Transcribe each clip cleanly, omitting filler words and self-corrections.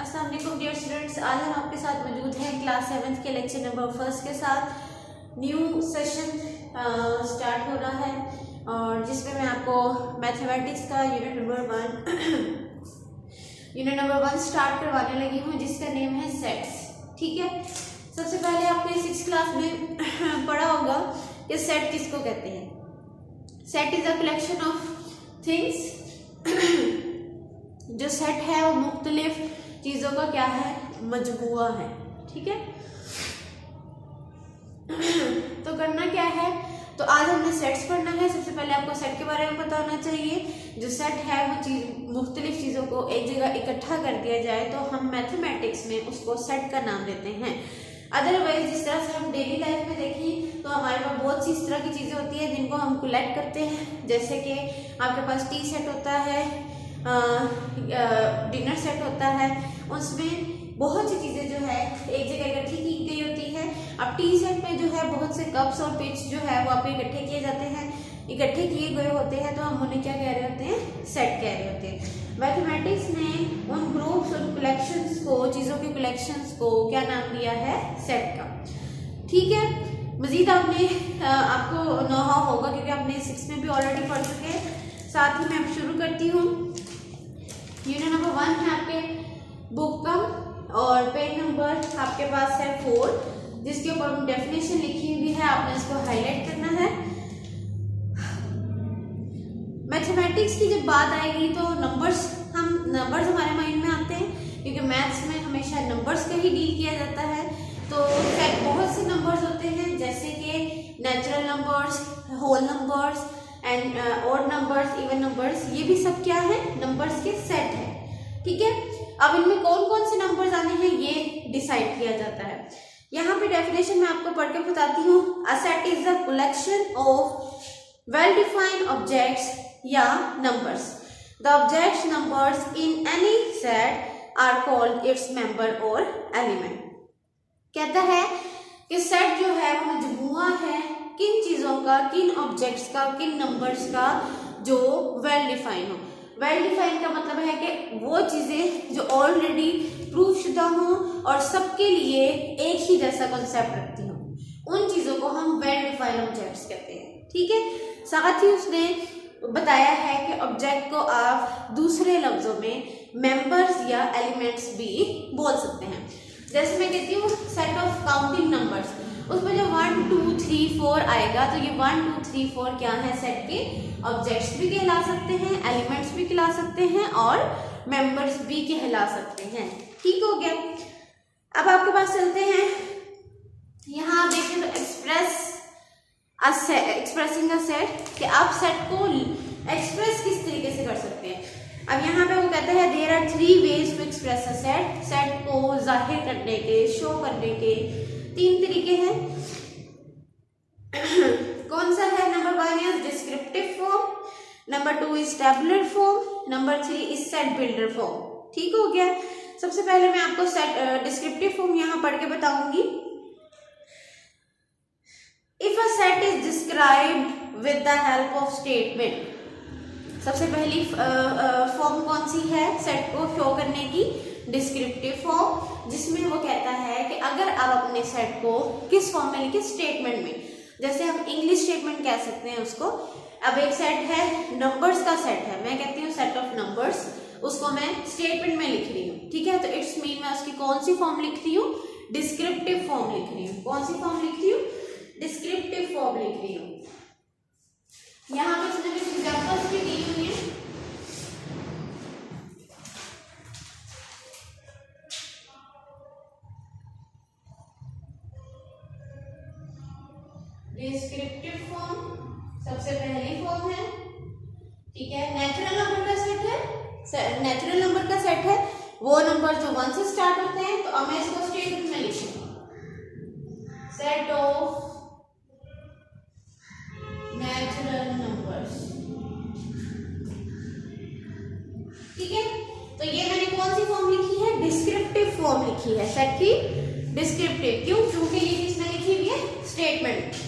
अस्सलाम वालेकुम dear students. आज हम आपके साथ मौजूद हैं क्लास 7th के लेक्चर नंबर 1 के साथ। न्यू सेशन स्टार्ट हो रहा है और जिसमें मैं आपको मैथमेटिक्स का यूनिट नंबर 1 स्टार्ट करवाने लगी हूँ, जिसका नेम है सेट्स। ठीक है, सबसे पहले आपने 6th क्लास में पढ़ा होगा कि सेट किसको कहते हैं। Set is a collection of things. जो सेट है वो मुख्तलिफ चीजों का क्या है, मजमुआ है। ठीक है, तो करना क्या है, तो आज हमने सेट्स पढ़ना है। सबसे पहले आपको सेट के बारे में पता होना चाहिए। जो सेट है वो मुख्तलिफ चीजों को एक जगह इकट्ठा कर दिया जाए तो हम मैथमेटिक्स में उसको सेट का नाम देते हैं। अदरवाइज जिस तरह से हम डेली लाइफ में देखें तो हमारे पास बहुत सी इस तरह की चीजें होती है जिनको हम कलेक्ट करते हैं। जैसे कि आपके पास टी सेट होता है, डिनर सेट होता है, उसमें बहुत सी चीजें जो है एक जगह इकट्ठी की गई होती है। अब टी सेट में जो है बहुत से कप्स और पिच जो है वो आपके इकट्ठे किए जाते हैं, इकट्ठे किए गए होते हैं, तो हम उन्हें क्या कह रहे होते हैं, सेट कह रहे होते हैं। मैथमेटिक्स ने उन ग्रुप्स और कलेक्शंस को, चीजों के कलेक्शंस को क्या नाम दिया है, सेट का। ठीक है, मजीद आपको नो हाउ होगा क्योंकि आपने 6 में भी ऑलरेडी पढ़ चुके हैं। साथ ही मैं अब शुरू करती हूँ। यूनिट नंबर 1 है आपके बुक का और पेज नंबर आपके पास है 4, जिसके ऊपर डेफिनेशन लिखी हुई है, आपने इसको हाईलाइट करना है। मैथमेटिक्स की जब बात आएगी तो नंबर्स हमारे माइंड में आते हैं क्योंकि मैथ्स में हमेशा नंबर्स का ही डील किया जाता है। तो बहुत से नंबर्स होते हैं जैसे कि natural numbers, whole numbers and odd numbers, even numbers, ये भी सब क्या है, नंबर्स के सेट है। ठीक है, अब इनमें कौन कौन से नंबर्स आने हैं ये डिसाइड किया जाता है। यहाँ पे डेफिनेशन मैं आपको पढ़ के बताती हूँ। A set is a collection of well defined objects या numbers. The objects numbers in any set are called its member और एलिमेंट। कहता है कि सेट जो है वो मजमुआ है किन चीजों का, किन ऑब्जेक्ट्स का, किन नंबर्स का जो वेल डिफाइन हो। वेल डिफाइन का मतलब है कि वो चीजें जो ऑलरेडी प्रूफ शुदा हों और सबके लिए एक ही जैसा कॉन्सेप्ट रखती हों, उन चीजों को हम वेल डिफाइंड ऑब्जेक्ट्स कहते हैं। ठीक है, साथ ही उसने बताया है कि ऑब्जेक्ट को आप दूसरे लफ्जों में मेंबर्स या एलिमेंट्स भी बोल सकते हैं। जैसे मैं कहती हूँ सेट ऑफ काउंटिंग नंबर्स, उसमें जो 1 2 3 4 आएगा तो ये 1 2 3 4 क्या है, सेट के ऑब्जेक्ट्स भी कहला सकते हैं, एलिमेंट्स भी कहला सकते हैं और मेंबर्स भी कहला सकते हैं। ठीक हो गया। अब आपके पास चलते हैं, यहाँ आप देखें तो एक्सप्रेसिंग अ सेट, कि आप सेट को एक्सप्रेस किस तरीके से कर सकते हैं। अब यहाँ पे वो कहता है there are 3 ways to express a set. Set को जाहिर करने के, शो करने के 3 तरीके हैं। कौन सा है? Number 1 is descriptive form, number 2 is tabular form, number 3 is set builder form. ठीक हो गया। सबसे पहले मैं आपको सेट डिस्क्रिप्टिव फॉर्म यहाँ पढ़ के बताऊंगी। If a set is described with the help of statement. सबसे पहली फॉर्म कौन सी है सेट को शो करने की? डिस्क्रिप्टिव फॉर्म, जिसमें वो कहता है कि अगर आप अपने सेट को किस फॉर्म में लिखे, स्टेटमेंट में। जैसे हम इंग्लिश स्टेटमेंट कह सकते हैं उसको। अब एक सेट है, नंबर्स का सेट है, मैं कहती हूँ सेट ऑफ नंबर्स, उसको मैं स्टेटमेंट में लिख रही हूँ। ठीक है, तो इट्स मीन मैं उसकी कौन सी फॉर्म लिख रही हूँ? डिस्क्रिप्टिव फॉर्म लिख रही हूँ। कौन सी फॉर्म लिख रही हूँ? डिस्क्रिप्टिव फॉर्म लिख रही हूँ। यहाँ पे उसने कुछ एग्जांपल्स भी दी हुई है। डिस्क्रिप्टिव फॉर्म सबसे पहली फॉर्म है। ठीक है, नेचुरल नंबर का सेट है, नेचुरल नंबर का सेट है वो नंबर जो 1 से स्टार्ट होते हैं। तो अब मैं इसको स्टेटमेंट में लिखूंगा, सेट ऑफ नेचुरल नंबर्स। ठीक है, तो ये मैंने कौन सी फॉर्म लिखी है? डिस्क्रिप्टिव फॉर्म लिखी है सेट की, डिस्क्रिप्टिव। क्यों? क्योंकि ये किसने लिखी हुई है? स्टेटमेंट।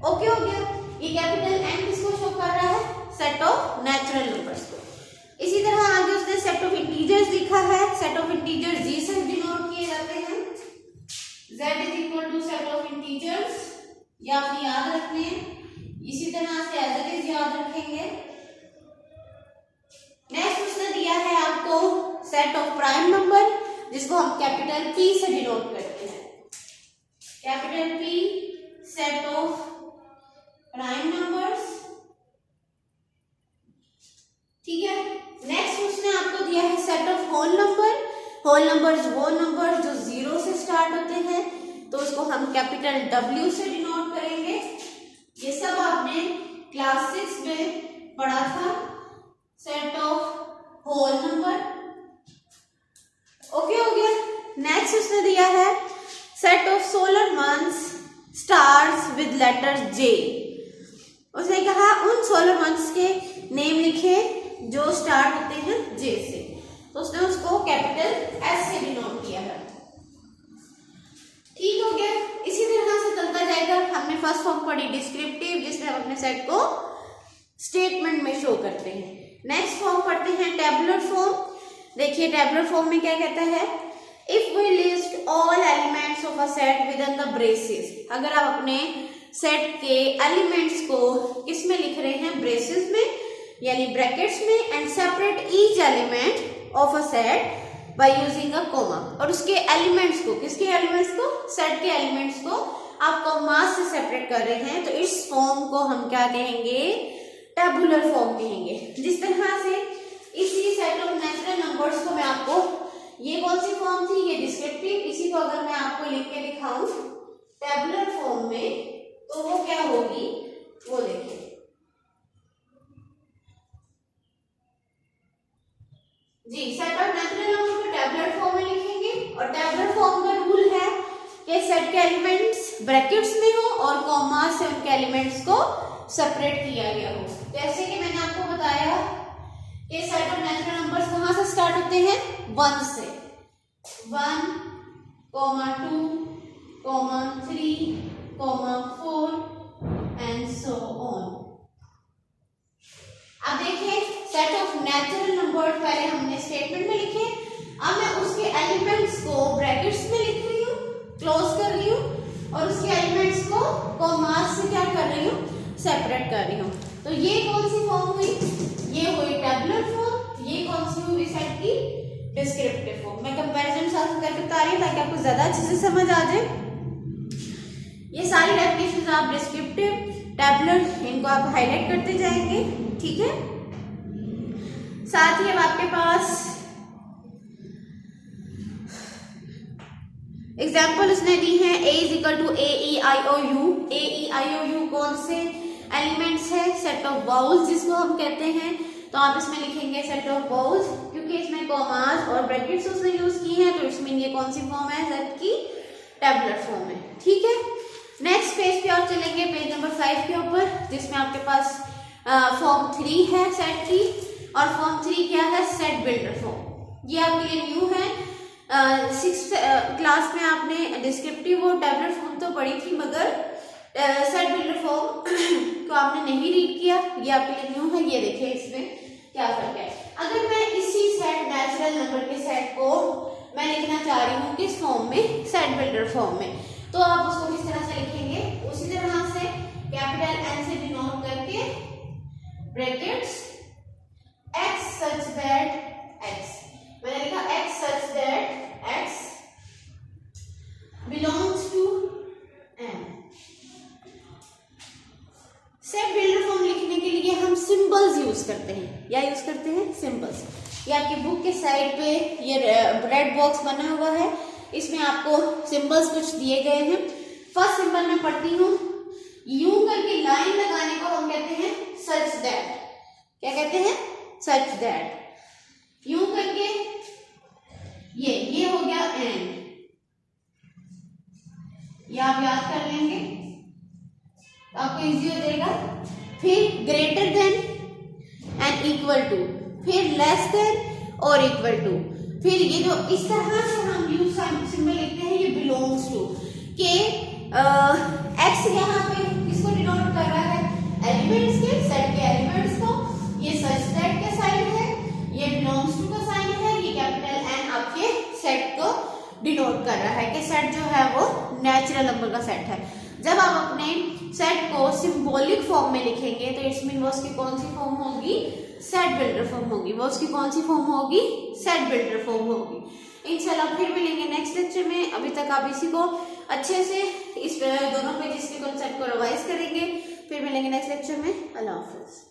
ओके हो गया। ये कैपिटल एन किसको शो कर रहा है? सेट ऑफ नेचुरल नंबर्स को। इसी तरह आगे उसने सेट ऑफ इंटीजर्स लिखा है। Set of integers z is equal to set of integers, ये आपने याद रखने हैं। इसी तरह से एज इट इज याद रखेंगे। नेक्स्ट उसने दिया है आपको सेट ऑफ प्राइम नंबर, जिसको हम कैपिटल P से डिनोट करते हैं। Capital P set of prime numbers, ठीक है। नेक्स्ट उसने आपको दिया है set of whole number. Whole numbers वो नंबर जो 0 से स्टार्ट होते हैं, तो उसको हम कैपिटल W से डिनोट करेंगे। ये सब आपने क्लास 6 में पढ़ा था, set of whole number. Okay हो गया। नेक्स्ट उसने दिया है set of solar months starts with letter J। उसने कहा उन सोलर मंथ्स के नेम लिखे जो स्टार्ट होते हैं J से, तो उसने उसको कैपिटल S से डिनोट किया है। ठीक हो गया। इसी तरह से चलता जाएगा। हमने फर्स्ट फॉर्म पढ़ी डिस्क्रिप्टिव, जिसमें हम अपने सेट को स्टेटमेंट में शो करते हैं। नेक्स्ट फॉर्म पढ़ते हैं टेबुलर फॉर्म। देखिए टेबुलर फॉर्म में क्या कहता है, if we list all elements of a set within the braces. अगर आप अपने सेट के एलिमेंट्स को किस में लिख रहे हैं, ब्रेसेस में यानी ब्रैकेट्स में, and separate each element of a set by using a comma. और उसके एलिमेंट्स को, किसके एलिमेंट्स को, सेट के एलिमेंट्स को आप कॉमा से सेपरेट कर रहे हैं, तो इस फॉर्म को हम क्या कहेंगे, टेबुलर फॉर्म कहेंगे। जिस तरह से इसी सेट ऑफ नेचुरल नंबर्स को मैं आपको, ये कौन सी फॉर्म थी, ये डिस्क्रिप्टिव, इसी को अगर मैं आपको लिख के दिखाऊं टेबुलर फॉर्म में, तो वो क्या होगी, वो देखिए। जी, सेट ऑफ नेचुरल नंबर को टेबुलर फॉर्म में लिखेंगे, और टेबुलर फॉर्म का रूल है कि सेट के एलिमेंट्स ब्रैकेट्स में हो और कॉमा से उनके एलिमेंट्स को सेपरेट किया गया हो। जैसे कि मैंने आपको बताया कि सेट ऑफ नेचुरल नंबर्स कहाँ से स्टार्ट होते हैं, 1 से, 1, 2, 3, 4 एंड सो ऑन। अब देखिए सेट ऑफ नेचुरल नंबर पहले हमने स्टेटमेंट में लिखे, अब मैं उसके एलिमेंट्स को ब्रैकेट्स में लिख रही हूँ, क्लोज कर रही हूँ, और उसके एलिमेंट्स को कॉमास से क्या कर रही हूँ, सेपरेट कर रही हूँ। तो ये कौन सी फॉर्म हुई, ये हुई टेबुलर फॉर्म। ये कौन सी हुई सेट की, डिस्क्रिप्टिव फॉर्म। मैं कंपैरिजन साथ करके बता रही हूँ ताकि आपको ज्यादा अच्छे से समझ आ जाए। ये सारी डेफिनेशंस आप डिस्क्रिप्टिव, टेबुलर, इनको आप हाईलाइट करते जाएंगे, ठीक है। साथ ही अब आपके पास एग्जाम्पल उसने दी है, A is equal to AEIOU। AEIOU कौन से एलिमेंट्स है, सेट ऑफ वाउल्स जिसको हम कहते हैं। तो आप इसमें लिखेंगे सेट ऑफ वाउल्स, क्योंकि इसमें कॉमास और ब्रैकेट्स उसने यूज की हैं, तो इसमें ये कौन सी फॉर्म है, सेट की टेबुलर फॉर्म है, ठीक है। नेक्स्ट पेज पे और चलेंगे, पेज नंबर 5 के ऊपर, जिसमें आपके पास फॉर्म 3 है सेट की, और फॉर्म 3 क्या है, सेट बिल्डर फॉर्म। ये आपके लिए न्यू है। 6th क्लास में आपने डिस्क्रिप्टिव और टेबुलर फॉर्म तो पढ़ी थी, मगर सेट बिल्डर फॉर्म को आपने नहीं रीड किया, ये आपके लिए न्यू है। ये देखिए इसमें क्या फर्क है। अगर मैं इसी सेट नेचुरल नंबर के सेट को मैं लिखना चाह रही हूँ किस फॉर्म में, सेट बिल्डर फॉर्म में, तो आप उसको किस तरह से लिखेंगे, उसी तरह से कैपिटल N से डिनोट करके brackets x such that x, मैंने लिखा x such that x belongs to n। Set builder form लिखने के लिए हम सिंबल्स यूज करते हैं, या यूज करते हैं सिंबल्स। ये आपकी बुक के साइड पे ये रेड बॉक्स बना हुआ है, इसमें आपको सिंबल्स कुछ दिए गए हैं। फर्स्ट सिंबल में पढ़ती हूँ, यूं करके लाइन लगाने को हम कहते हैं सच दैट। क्या कहते हैं, सच दैट। यूं करके ये हो गया एंड, ये आप याद कर लेंगे तो आपको इजी हो जाएगा। फिर greater than and equal to, फिर लेस देन और इक्वल टू, फिर ये जो इस तरह से हम यूज सिंबल लिखते हैं, ये बिलोंग्स टू के एक्स यहाँ पे किसको डिनोट कर रहा है, एलिमेंट्स के, सेट के एलिमेंट्स को। ये सच दैट का साइन है, ये बिलोंग्स टू का साइन है, ये कैपिटल एन आपके सेट को डिनोट कर रहा है कि सेट जो है वो नेचुरल नंबर का सेट है। जब आप अपने सेट को सिंबॉलिक फॉर्म में लिखेंगे तो इट्स मीन वो उसकी कौन सी फॉर्म होगी, सेट बिल्डर फॉर्म होगी। वो उसकी कौन सी फॉर्म होगी, सेट बिल्डर फॉर्म होगी। इंशाल्लाह फिर मिलेंगे नेक्स्ट लेक्चर में। अभी तक आप इसी को अच्छे से इस दोनों पेजेस के कॉन्सेप्ट को रिवाइज करेंगे। फिर मिलेंगे नेक्स्ट लेक्चर में। अल्लाह हाफिज।